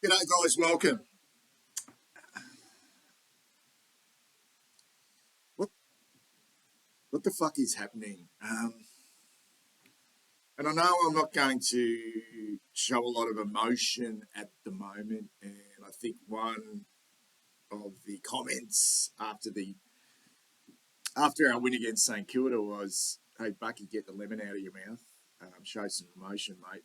G'day guys, welcome. What what the fuck is happening? And I know I'm not going to show a lot of emotion at the moment, and I think one of the comments after our win against St Kilda was, "Hey Bucky, get the lemon out of your mouth, show some emotion, mate."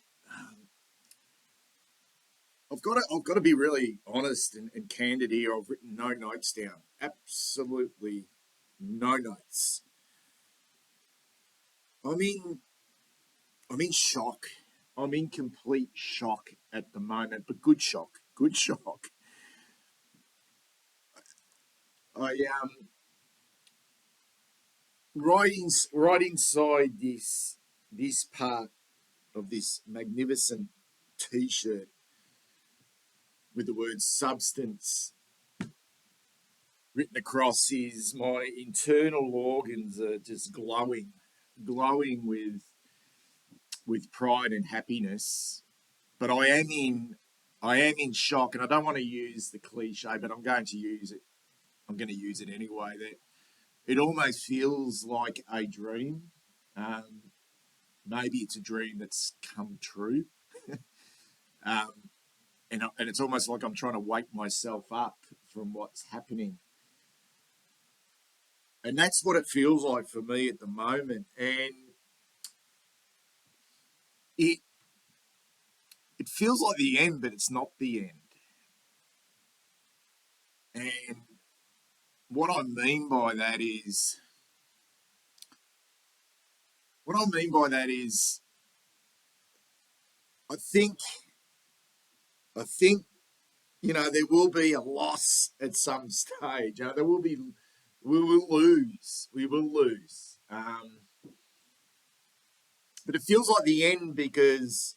I've got to be really honest and candid here. I've written no notes down, absolutely no notes. I mean, I'm in shock. I'm in complete shock at the moment, but good shock. Good shock. I right inside this part of this magnificent T-shirt with the word substance written across is my internal organs are just glowing with pride and happiness. But I am in shock, and I don't want to use the cliche, but I'm going to use it. I'm going to use it anyway. That it almost feels like a dream. Um, Maybe it's a dream that's come true, and it's almost like I'm trying to wake myself up from what's happening, and that's what it feels like for me at the moment. And it it feels like the end, but it's not the end. And what I mean by that is, what I mean by that is, I think, I think there will be a loss at some stage. There will be, we will lose, but it feels like the end because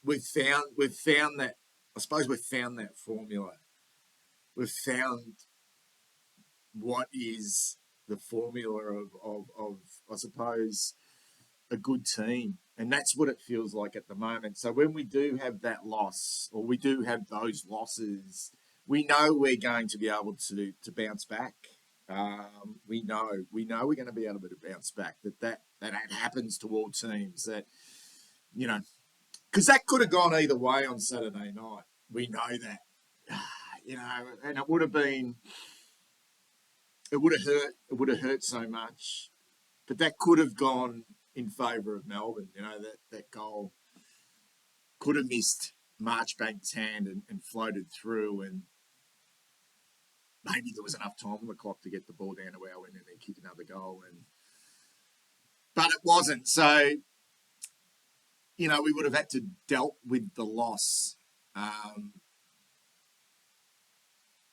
we've found that. I suppose we've found that formula. We've found what is the formula of I suppose a good team. And that's what it feels like at the moment. So when we do have that loss, or we do have those losses, we know we're going to be able to bounce back. We know we're going to be able to bounce back. That happens to all teams. That you know, because that could have gone either way on Saturday night. We know that. And it would have been, it would have hurt. It would have hurt so much, but that could have gone in favour of Melbourne. That goal could have missed Marchbank's hand and floated through, and maybe there was enough time on the clock to get the ball down to our end and then kick another goal. But it wasn't. So we would have had to dealt with the loss, and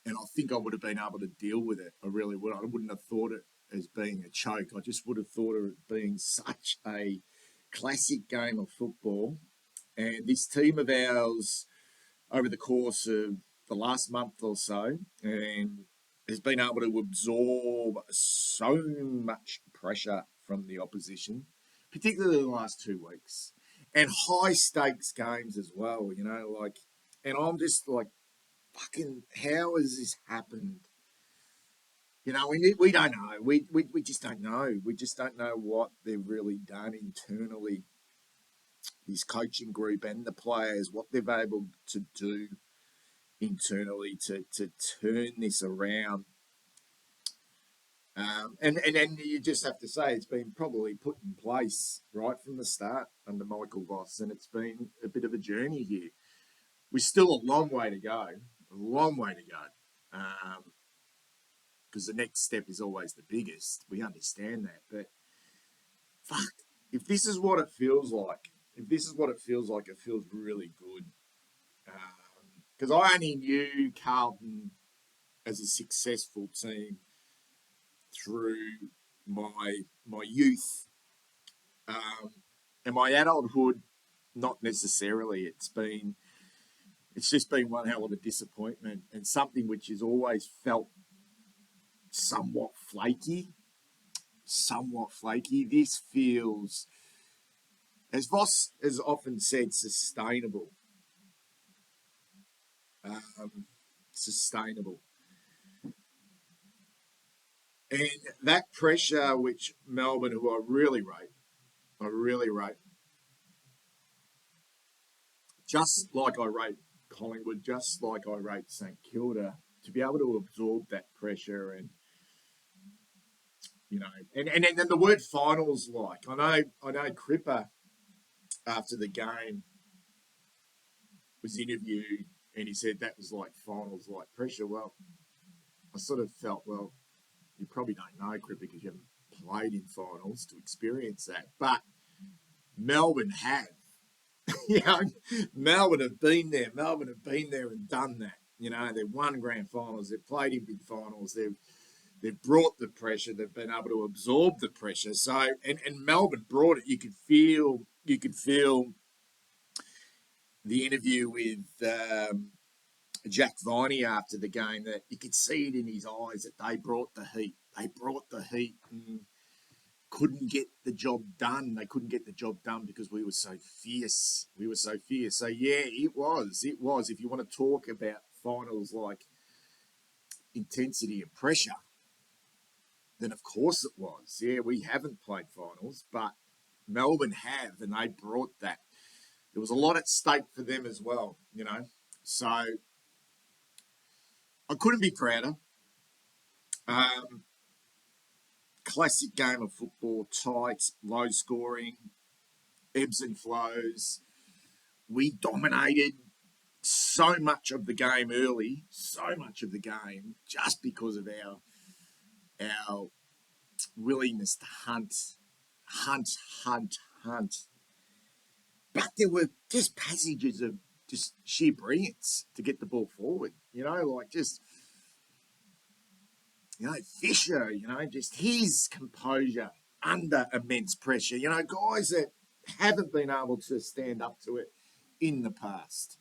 I think I would have been able to deal with it. I really would. I wouldn't have thought it as being a choke. I just would have thought of it being such a classic game of football. And this team of ours, over the course of the last month or so, and has been able to absorb so much pressure from the opposition, particularly in the last 2 weeks, and high stakes games as well. And I'm just like, fucking, how has this happened? We don't know. We just don't know. We just don't know what they've really done internally, this coaching group and the players, what they've able to do internally to turn this around. And then you just have to say it's been probably put in place right from the start under Michael Voss, and it's been a bit of a journey here. We're still a long way to go, because the next step is always the biggest. We understand that, but fuck, if this is what it feels like, it feels really good. Because I only knew Carlton as a successful team through my youth, and my adulthood, not necessarily. It's just been one hell of a disappointment, and something which has always felt somewhat flaky. This feels, as Voss has often said, sustainable. sustainable. And that pressure, which Melbourne, who I really rate, just like I rate Collingwood, just like I rate St Kilda, to be able to absorb that pressure and and then the word finals, like I know Cripper after the game was interviewed and he said that was like finals like pressure. Well, I sort of felt, well, you probably don't know Cripper because you haven't played in finals to experience that, but Melbourne have. you know, Melbourne have been there. Melbourne have been there and done that. They've won grand finals. They've played in big finals. They've brought the pressure. They've been able to absorb the pressure. So and Melbourne brought it. You could feel the interview with Jack Viney after the game, that you could see it in his eyes that they brought the heat. They brought the heat and couldn't get the job done. They couldn't get the job done because we were so fierce. We were so fierce. So yeah, it was. It was. If you want to talk about finals like intensity and pressure, then of course it was. Yeah, we haven't played finals, but Melbourne have, and they brought that. There was a lot at stake for them as well. So I couldn't be prouder. Um, Classic game of football, tight, low scoring, ebbs and flows. We dominated so much of the game early, so much of the game, just because of our willingness to hunt, hunt. But there were just passages of just sheer brilliance to get the ball forward. Like just Fisher. Just his composure under immense pressure. Guys that haven't been able to stand up to it in the past.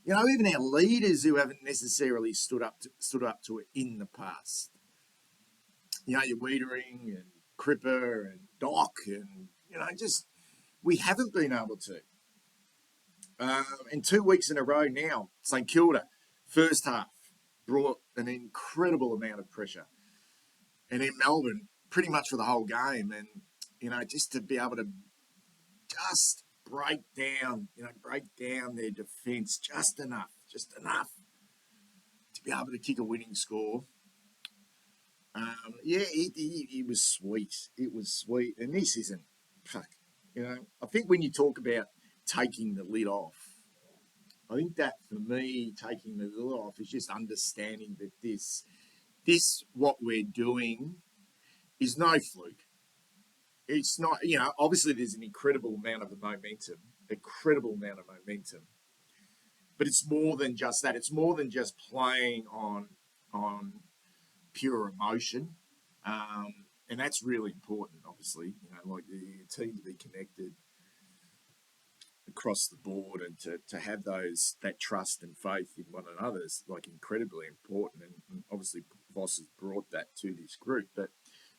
Even our leaders who haven't necessarily stood up to it in the past. Your Wiedering and Cripper and Doc and just we haven't been able to. And 2 weeks in a row now, St Kilda, first half, brought an incredible amount of pressure. And in Melbourne, pretty much for the whole game. And, just to be able to just break down their defence just enough to be able to kick a winning score. It was sweet. It was sweet. And this isn't, I think when you talk about taking the lid off, I think that for me, taking the lid off is just understanding that this what we're doing is no fluke. It's not, obviously there's an incredible amount of momentum, but it's more than just that. It's more than just playing on pure emotion. And that's really important, obviously, like the team to be connected across the board and to have that trust and faith in one another is like incredibly important. And obviously Voss has brought that to this group, but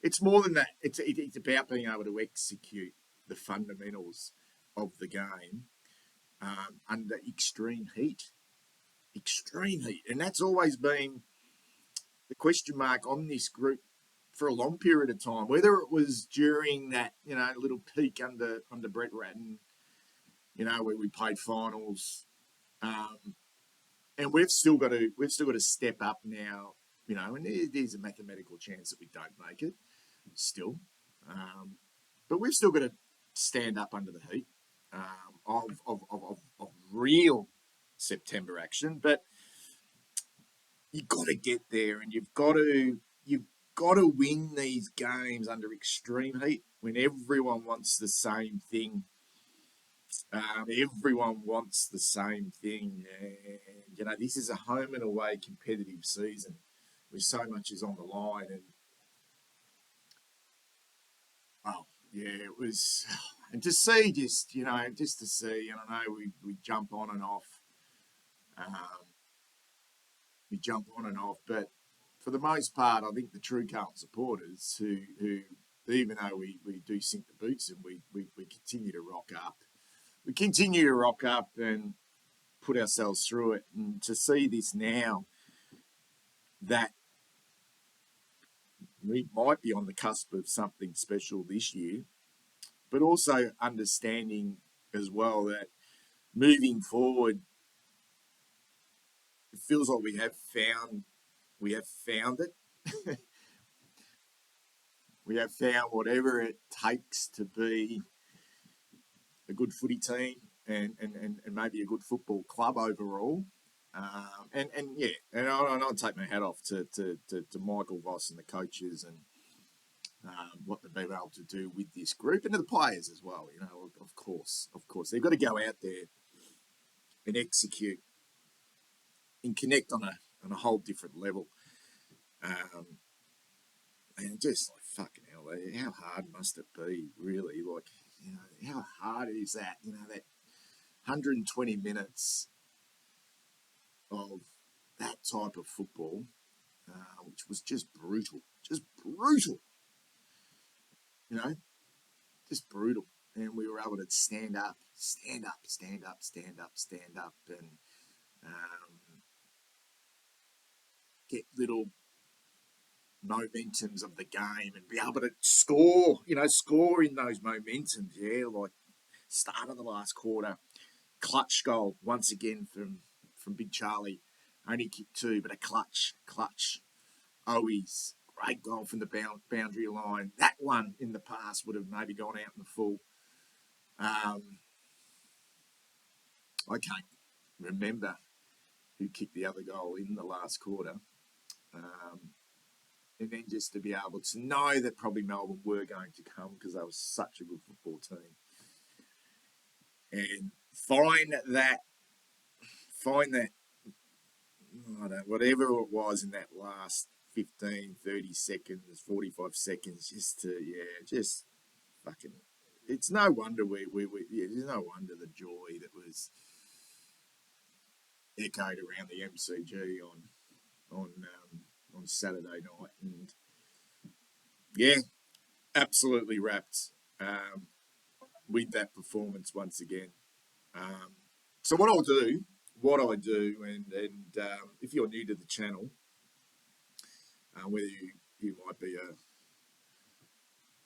it's more than that. It's about being able to execute the fundamentals of the game under extreme heat. And that's always been the question mark on this group for a long period of time, whether it was during that, little peak under Brett Ratton, where we played finals. And we've still got to step up now, and there's a mathematical chance that we don't make it still. But we've still got to stand up under the heat of real September action. But you've got to get there, and you've got to win these games under extreme heat when everyone wants the same thing. Everyone wants the same thing. And, this is a home and away competitive season where so much is on the line. And, well, yeah, it was. And to see just to see, and I know we jump on and off. But for the most part, I think the true Carlton supporters who even though we do sink the boots and we continue to rock up. We continue to rock up and put ourselves through it, and to see this now, that we might be on the cusp of something special this year, but also understanding as well that moving forward, it feels like we have found it. We have found whatever it takes to be a good footy team and maybe a good football club overall. And I'll take my hat off to Michael Voss and the coaches and what they've been able to do with this group and to the players as well. You know, of course, they've got to go out there and execute and connect on a whole different level. And just like fucking hell, how hard must it be, really? Like, you know, how hard is that? You know, that 120 minutes of that type of football, which was just brutal. You know, just brutal. And we were able to stand up, and get little momentums of the game and be able to score in those momentums. Yeah, like start of the last quarter, clutch goal once again from Big Charlie. Only kicked 2, but a clutch. Owies, great goal from the boundary line. That one in the past would have maybe gone out in the full. I can't remember who kicked the other goal in the last quarter. And then just to be able to know that probably Melbourne were going to come because they were such a good football team. And find that, whatever it was in that last 15, 30 seconds, 45 seconds, just fucking, it's no wonder there's no wonder the joy that was echoed around the MCG on Saturday night. And yeah, absolutely wrapped with that performance once again. So what I do, and if you're new to the channel, whether you might be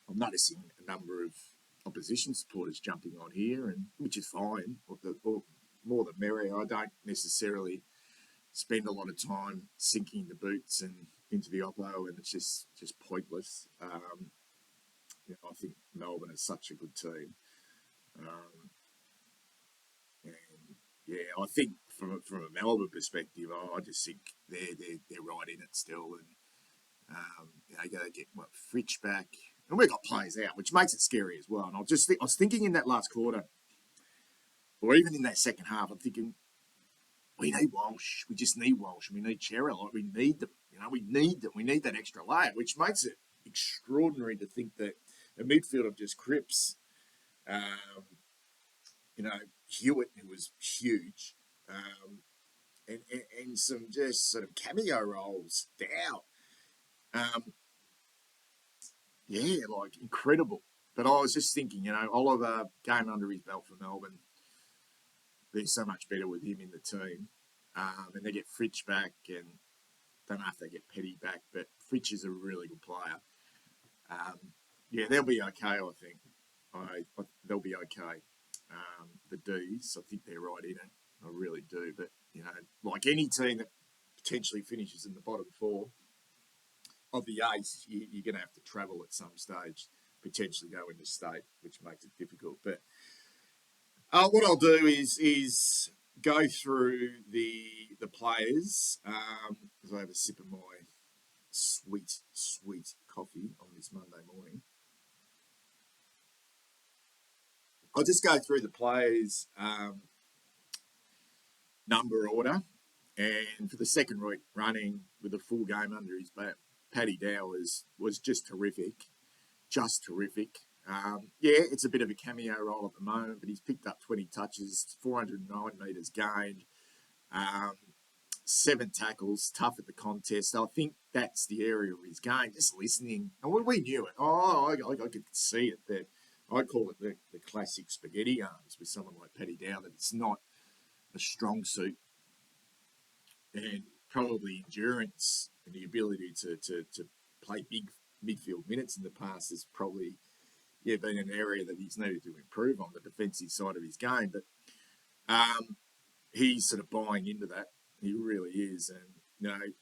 I'm noticing a number of opposition supporters jumping on here, and which is fine, or more the merrier. I don't necessarily spend a lot of time sinking the boots and into the oppo, and it's just pointless. You know, I think Melbourne is such a good team, and yeah, I think from a Melbourne perspective, I just think they're right in it still, and you know, you got to get Fritsch back, and we got players out, which makes it scary as well. And I was thinking in that last quarter, or even in that second half, I'm thinking, we need Walsh. We just need Walsh. We need Chera. Like, we need them. You know, we need them. We need that extra layer, which makes it extraordinary to think that a midfield of just Cripps, you know, Hewitt, who was huge, and some just sort of cameo roles. Yeah, like incredible. But I was just thinking, you know, Oliver came under his belt for Melbourne. They're so much better with him in the team. And they get Fritsch back, and don't know if they get Petty back, but Fritsch is a really good player. Yeah, they'll be okay, I think. They'll be okay. The D's, I think they're right in it. I really do. But, you know, like any team that potentially finishes in the bottom 4 of the 8, you're going to have to travel at some stage, potentially go into state, which makes it difficult. But what I'll do is go through the players, because I have a sip of my sweet coffee on this Monday morning. I'll just go through the players' number order, and for the second week running with a full game under his belt, Paddy Dow was just terrific. Yeah, it's a bit of a cameo role at the moment, but he's picked up 20 touches, 409 metres gained, 7 tackles, tough at the contest. I think that's the area of his game, just listening. And we knew it. I could see it. That I call it the classic spaghetti arms with someone like Paddy Dow, that it's not a strong suit, and probably endurance and the ability to play big midfield minutes in the past has probably been an area that he's needed to improve on the defensive side of his game. But he's sort of buying into that. He really is, and I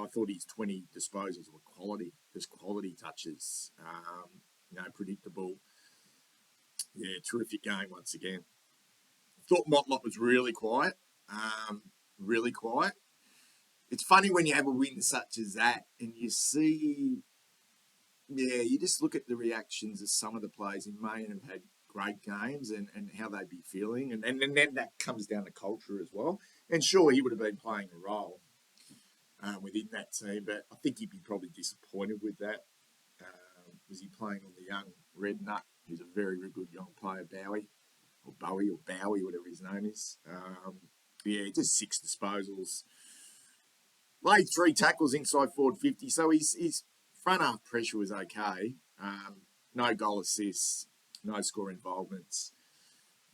thought his 20 disposals were quality, just quality touches. Predictable. Yeah, terrific game once again. Thought Motlop was really quiet. Really quiet. It's funny when you have a win such as that and you see, you just look at the reactions of some of the players who may have had great games and how they'd be feeling. And then that comes down to culture as well. And sure, he would have been playing a role within that team, but I think he'd be probably disappointed with that. Was he playing on the young Red Nut, who's a very, very good young player, Bowie, whatever his name is. Just 6 disposals. Laid 3 tackles inside forward 50, so his front half pressure was okay. No goal assists, no score involvements.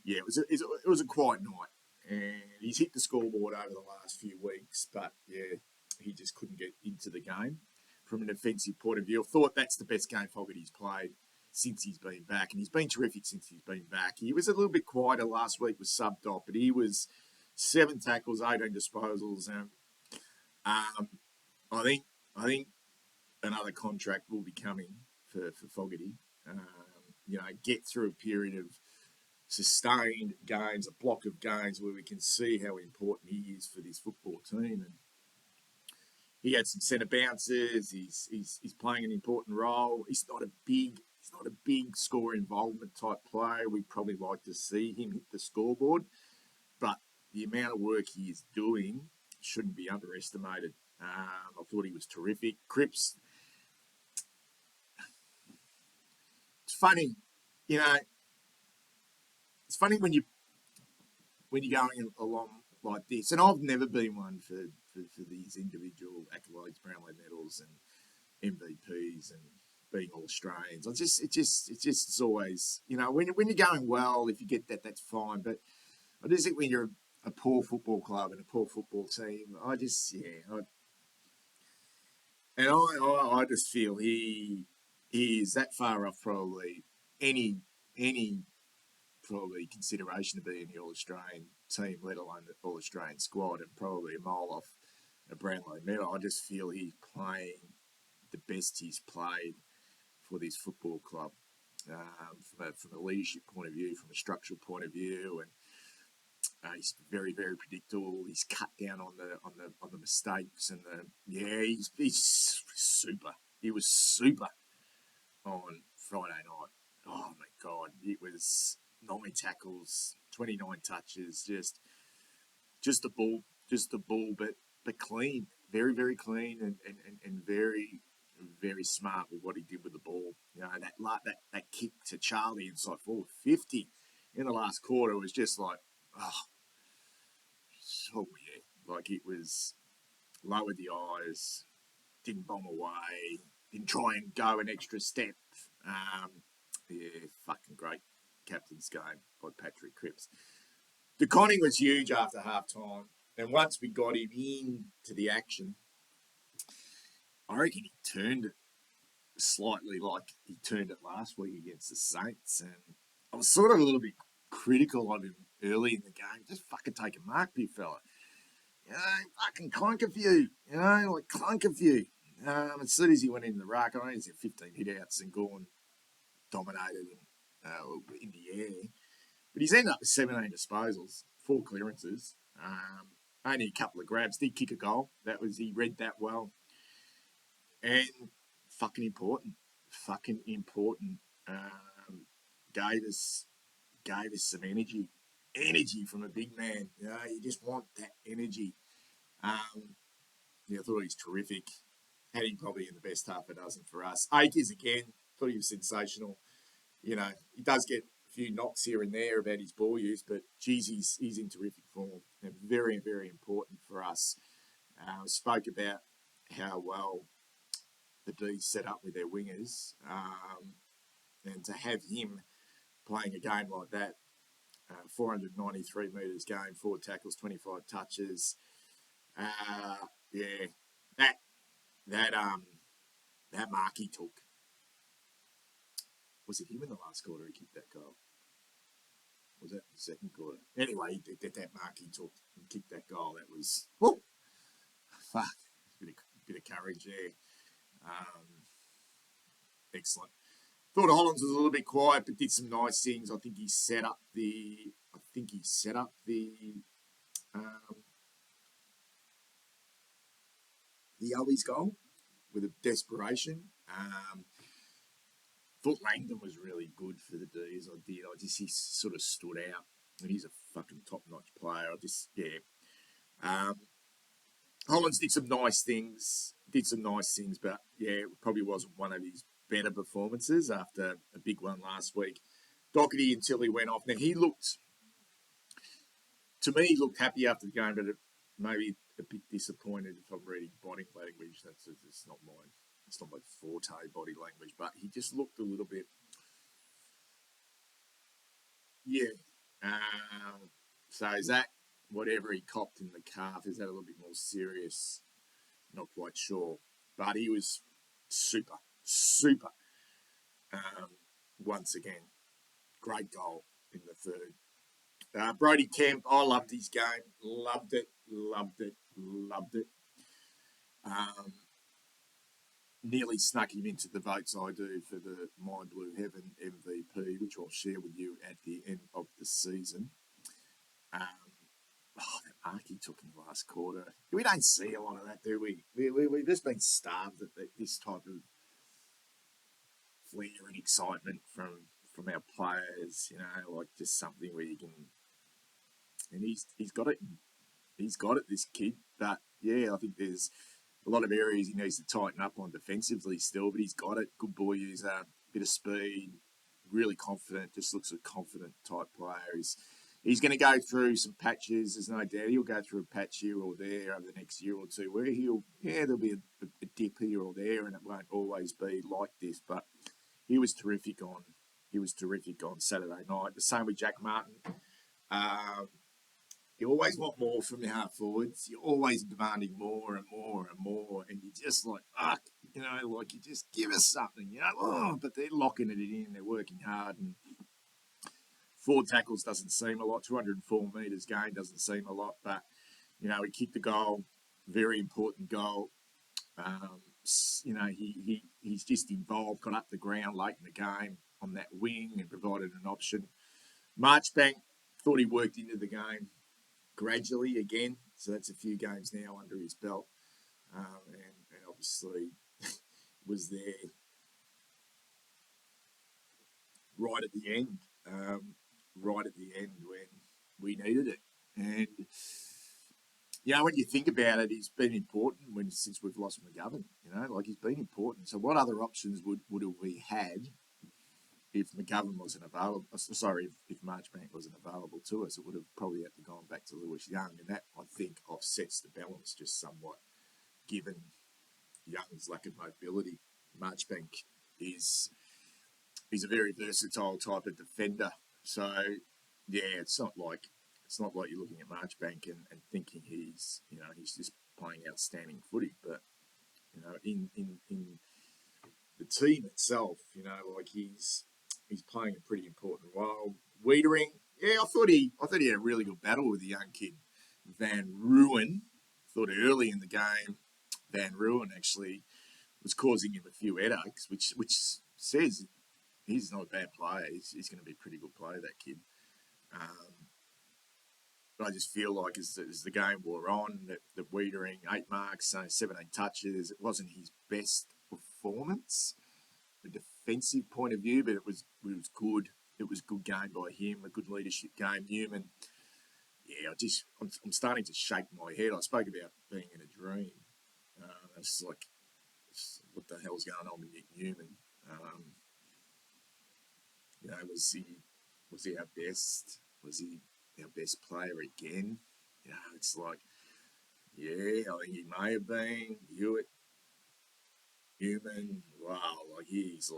Yeah, it was a quiet night, and he's hit the scoreboard over the last few weeks, but he just couldn't get into the game from an offensive point of view. I thought that's the best game Fogarty's played since he's been back, and he's been terrific since he's been back. He was a little bit quieter last week with subbed off, but he was 7 tackles, 18 disposals, and I think another contract will be coming for Fogarty. Get through a period of sustained games, a block of games where we can see how important he is for this football team. And he had some centre bounces. He's playing an important role. He's not a big score involvement type player. We'd probably like to see him hit the scoreboard, but the amount of work he is doing shouldn't be underestimated. I thought he was terrific. Cripps, it's funny, it's funny when you're going along like this, and I've never been one for these individual accolades, Brownlow medals, and MVPs, and being all Australians. It's always, when you're going well, if you get that, that's fine. But I just think when you're a poor football club and a poor football team, I just feel he is that far off probably any probably consideration to be in the All-Australian team, let alone the All-Australian squad, and probably a mile off a Brownlow medal. I just feel he's playing the best he's played for this football club, from a leadership point of view, from a structural point of view, and he's very, very predictable. He's cut down on the mistakes, and he's super. He was super on Friday night. Oh my God, it was 9 tackles, 29 touches, just the ball, but clean, very, very clean, and very, very smart with what he did with the ball. That kick to Charlie inside forward 50 in the last quarter was just like, like it was lowered the eyes, didn't bomb away, didn't try and go an extra step. Fucking great captain's game by Patrick Cripps. The conning was huge after half time, and once we got him into the action, I reckon he turned it slightly like he turned it last week against the Saints, and I was sort of a little bit critical of him early in the game. Just fucking take a mark, big fella. Fucking clunk a few. Clunk a few. As soon as he went in the ruck, I he's had 15 hit-outs and gone dominated in the air. But he's ended up with 17 disposals, 4 clearances, only a couple of grabs. Did kick a goal. He read that well. And fucking important. Gave us some energy. Energy from a big man. You just want that energy. I thought he was terrific. Had him probably in the best half a dozen for us. Akers again, thought he was sensational. He does get a few knocks here and there about his ball use, but geez, he's in terrific form and very, very important for us. Spoke about how well the D's set up with their wingers, and to have him playing a game like that, 493 metres gained, 4 tackles, 25 touches. Yeah, that that that mark he took, was it him in the last quarter who kicked that goal? Was that the second quarter? Anyway, that mark he took and kicked that goal. That was whoop, fuck, bit of courage there. Excellent. Thought Hollands was a little bit quiet, but did some nice things. I think he set up the. The Owies goal with a desperation. Thought Langdon was really good for the D's. He sort of stood out. And he's a fucking top-notch player. Hollands did some nice things, but yeah, it probably wasn't one of his better performances after a big one last week. Doherty until he went off. Now, he looked happy after the game, but maybe a bit disappointed if I'm reading body language. It's not my forte, body language, but he just looked a little bit, yeah. So is that whatever he copped in the calf? Is that a little bit more serious? Not quite sure, but he was super. Once again, great goal in the third. Brody Kemp, I loved his game. Loved it. Nearly snuck him into the votes I do for the My Blue Heaven MVP, which I'll share with you at the end of the season. That mark he took in the last quarter. We don't see a lot of that, do we? We've just been starved at this type of flair and excitement from our players, like just something where you can. And he's got it. He's got it, this kid. But yeah, I think there's a lot of areas he needs to tighten up on defensively still, but he's got it. Good ball user, bit of speed, really confident, just looks a confident type player. He's going to go through some patches, there's no doubt. He'll go through a patch here or there over the next year or two where there'll be a dip here or there, and it won't always be like this, but he was terrific on Saturday night. The same with Jack Martin. You always want more from your half forwards. You're always demanding more and more and more. And you're just like, fuck, like you just give us something, but they're locking it in. They're working hard. And 4 tackles doesn't seem a lot. 204 metres gained doesn't seem a lot. But, he kicked the goal. Very important goal. He's just involved, got up the ground late in the game on that wing and provided an option. Marchbank thought he worked into the game gradually again, so that's a few games now under his belt, and obviously was there right at the end when we needed it. And when you think about it, he's been important since we've lost McGovern. He's been important. So what other options would have we had if McGovern wasn't available? Sorry, if Marchbank wasn't available to us, it would have probably had to gone back to Lewis Young, and that I think offsets the balance just somewhat, given Young's lack of mobility. Marchbank is a very versatile type of defender. So yeah, it's not like you're looking at Marchbank and thinking he's just playing outstanding footy, but in the team itself, he's playing a pretty important role. Wiedering, I thought he had a really good battle with the young kid, Van Ruin. Thought early in the game, Van Ruin actually was causing him a few headaches, which says he's not a bad player. He's going to be a pretty good player, that kid. But I just feel like as the game wore on, that Wiedering, 8 marks, 17 touches, it wasn't his best performance from a defensive point of view, but it was good. It was a good game by him, a good leadership game. Newman, I'm starting to shake my head. I spoke about being in a dream. It's like, what the hell's going on with Nick Newman? Was he our best? Was he our best player again? It's like, I think he may have been. Hewitt, Newman, wow, he's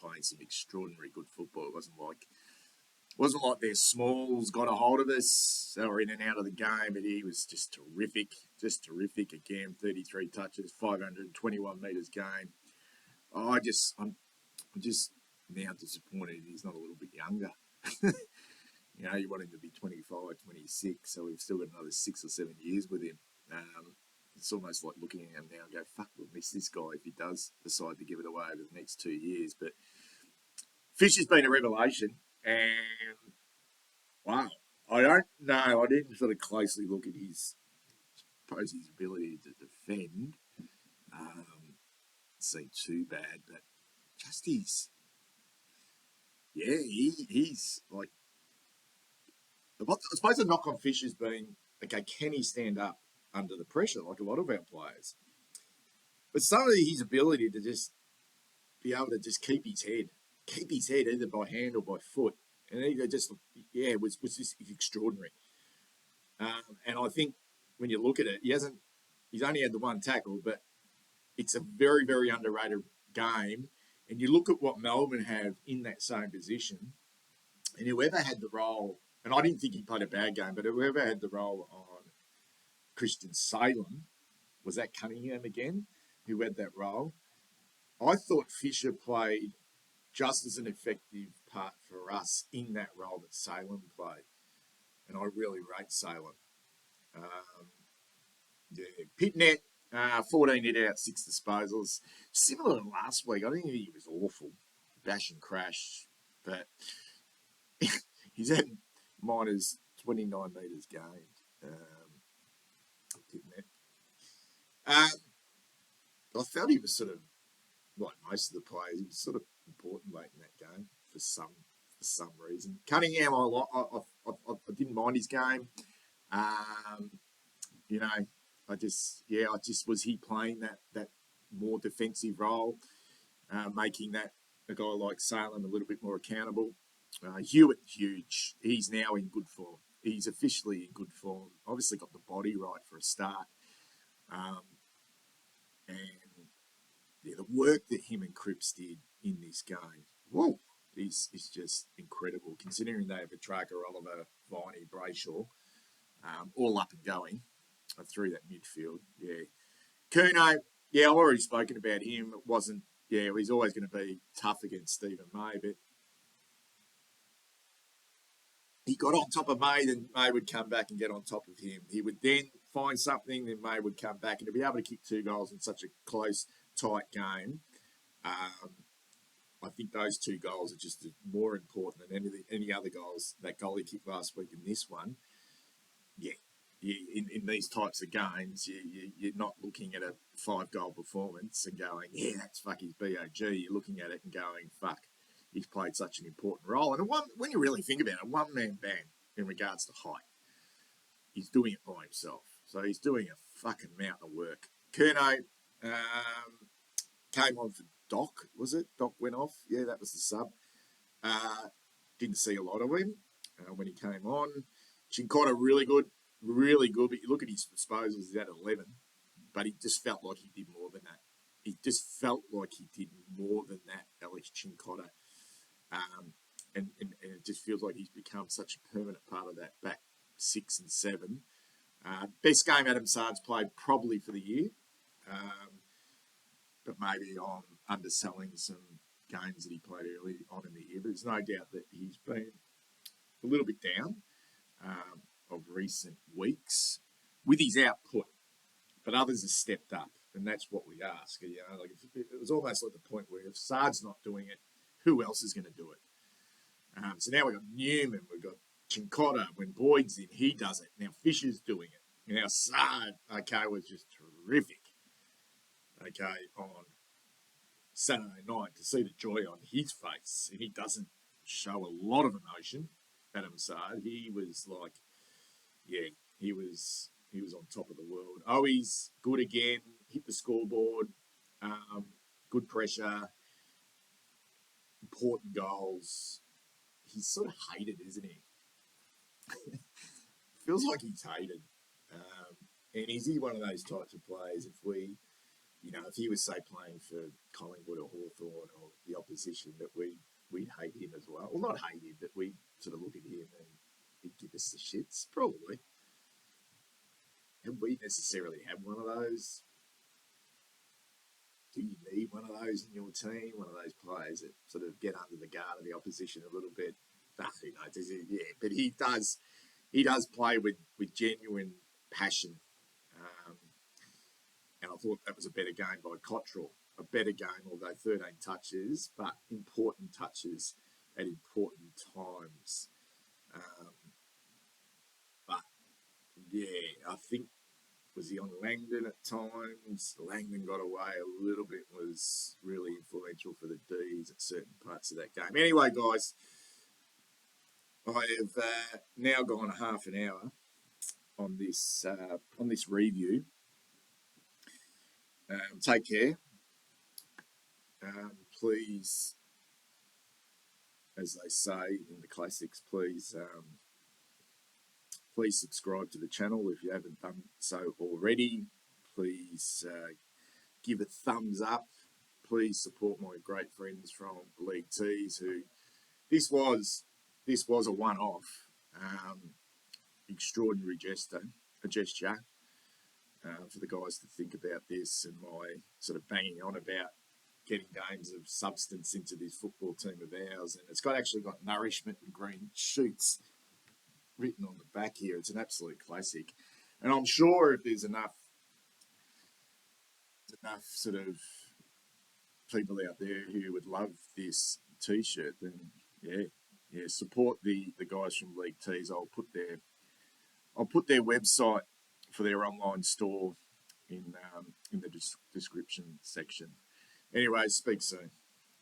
playing some extraordinary good football. It Wasn't like their smalls got a hold of us. They were in and out of the game, but he was just terrific. Just terrific again. 33 touches, 521 metres game. I'm just now disappointed he's not a little bit younger. You want him to be 25, 26, so we've still got another 6 or 7 years with him. It's almost like looking at him now and go, fuck, we'll miss this guy if he does decide to give it away over the next 2 years. But Fish has been a revelation, and wow, I don't know. I didn't sort of closely look at his ability to defend. Seemed too bad, but just he's like, I suppose the knock on Fish has been, okay, can he stand up under the pressure like a lot of our players? But some of his ability to just be able to just keep his head either by hand or by foot, and he just, was just extraordinary. And I think when you look at it, he's only had the one tackle, but it's a very, very underrated game. And you look at what Melbourne have in that same position, and whoever had the role, and I didn't think he played a bad game, but whoever had the role on Christian Salem, was that Cunningham again, who had that role? I thought Fisher played just as an effective part for us in that role that Salem played. And I really rate Salem. Pitnet, 14 hit out, 6 disposals. Similar to last week. I think he was awful. Bash and crash. But he's had minus 29 metres gained. Pitnet. I felt he was sort of, like most of the players, he was sort of important late in that game for some reason. Cunningham, I didn't mind his game. Was he playing that more defensive role, making that a guy like Salem a little bit more accountable. Hewitt, huge. He's now in good form. He's officially in good form. Obviously got the body right for a start. The work that him and Cripps did in this game, whoa, is just incredible, considering they have a Tracker, Oliver, Viney, Brayshaw, all up and going through that midfield. Yeah. Kuno, I've already spoken about him. It wasn't, he's always going to be tough against Stephen May, but he got on top of May, then May would come back and get on top of him. He would then find something, then May would come back, and to be able to kick 2 goals in such a close, tight game, I think those 2 goals are just more important than any other goals. That goal he kicked last week and this one, in these types of games, you're not looking at a 5-goal performance and going, that's fucking BOG. You're looking at it and going, fuck, he's played such an important role. And when you really think about it, a one-man band in regards to height, he's doing it by himself. So he's doing a fucking mountain of work. Kurno came on for Doc, was it? Doc went off. Yeah, that was the sub. Didn't see a lot of him when he came on. Chincotta, really good. But you look at his disposals, he's at 11. But he just felt like he did more than that. Alex Chincotta. And it just feels like he's become such a permanent part of that back 6 and 7. Best game Adam Sard's played probably for the year. But maybe I'm underselling some games that he played early on in the year. But there's no doubt that he's been a little bit down of recent weeks with his output. But others have stepped up, and that's what we ask. It was almost like the point where if Sard's not doing it, who else is going to do it? So now we've got Newman, we've got Chincotta. When Boyd's in, he does it. Now Fisher's doing it. Now Sard, was just terrific. On Saturday night to see the joy on his face, and he doesn't show a lot of emotion. Adam Sard, he was like, he was on top of the world. Oh, he's good again. Hit the scoreboard. Good pressure. Important goals. He's sort of hated, isn't he? Feels like he's hated. And is he one of those types of players? If he was, say, playing for Collingwood or Hawthorn or the opposition, that we we'd hate him as well. Well, not hate him, but we sort of look at him and he'd give us the shits. Probably. Have we necessarily had one of those? Do you need one of those in your team? One of those players that sort of get under the guard of the opposition a little bit? Who knows? Yeah, but he does. He does play with genuine passion. Um, and I thought that was a better game by Cottrell. A better game, although 13 touches, but important touches at important times. Um, but yeah, I think was he on Langdon at times? Langdon got away a little bit, was really influential for the D's at certain parts of that game. Anyway, guys, I have now gone half an hour on this review. Take care. Please, as they say in the classics, please subscribe to the channel if you haven't done so already. Please give a thumbs up. Please support my great friends from League Tees. Who this was a one-off, extraordinary gesture for the guys to think about this and my sort of banging on about getting games of substance into this football team of ours. And it's actually got nourishment and green shoots written on the back here. It's an absolute classic. And I'm sure if there's enough sort of people out there who would love this T-shirt, then yeah, support the guys from League Tees. I'll put their website for their online store in the description section. Anyway, speak soon.